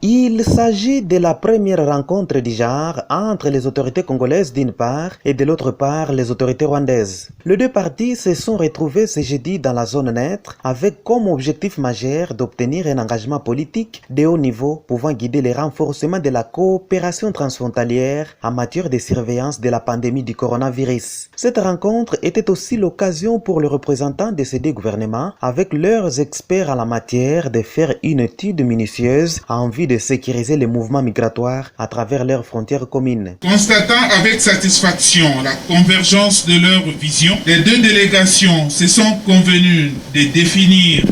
Il s'agit de la première rencontre du genre entre les autorités congolaises d'une part et de l'autre part les autorités rwandaises. Les deux parties se sont retrouvées ce jeudi dans la zone neutre avec comme objectif majeur d'obtenir un engagement politique de haut niveau pouvant guider le renforcement de la coopération transfrontalière en matière de surveillance de la pandémie du coronavirus. Cette rencontre était aussi l'occasion pour les représentants de ces deux gouvernements avec leurs experts en la matière de faire une étude minutieuse en vue de sécuriser les mouvements migratoires à travers leurs frontières communes. Constatant avec satisfaction la convergence de leurs visions, les deux délégations se sont convenues de définir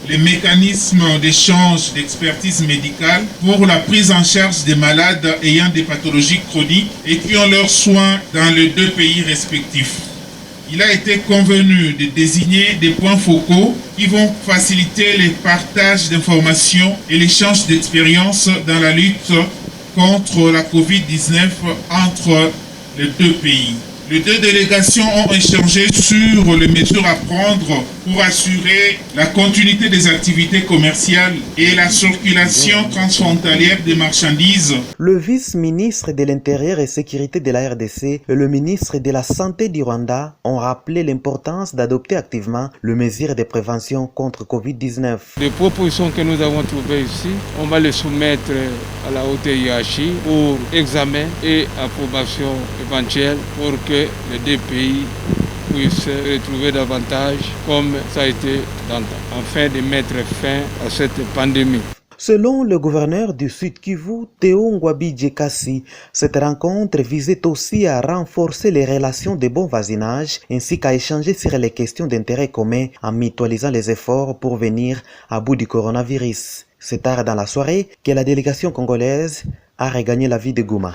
les mécanismes d'échange d'expertise médicale pour la prise en charge des malades ayant des pathologies chroniques et qui ont leurs soins dans les deux pays respectifs. Il a été convenu de désigner des points focaux qui vont faciliter le partage d'informations et l'échange d'expériences dans la lutte contre la COVID-19 entre les deux pays. Les deux délégations ont échangé sur les mesures à prendre pour assurer la continuité des activités commerciales et la circulation transfrontalière des marchandises. Le vice-ministre de l'Intérieur et Sécurité de la RDC et le ministre de la Santé du Rwanda ont rappelé l'importance d'adopter activement les mesures de prévention contre COVID-19. Les propositions que nous avons trouvées ici, on va les soumettre à la haute hiérarchie pour examen et approbation éventuelle pour que les deux pays puissent se retrouver davantage comme ça a été dans le temps, afin de mettre fin à cette pandémie. Selon le gouverneur du Sud Kivu, Théo Ngwabi Djekasi, cette rencontre visait aussi à renforcer les relations de bon voisinage ainsi qu'à échanger sur les questions d'intérêt commun en mutualisant les efforts pour venir à bout du coronavirus. C'est tard dans la soirée que la délégation congolaise a regagné la ville de Goma.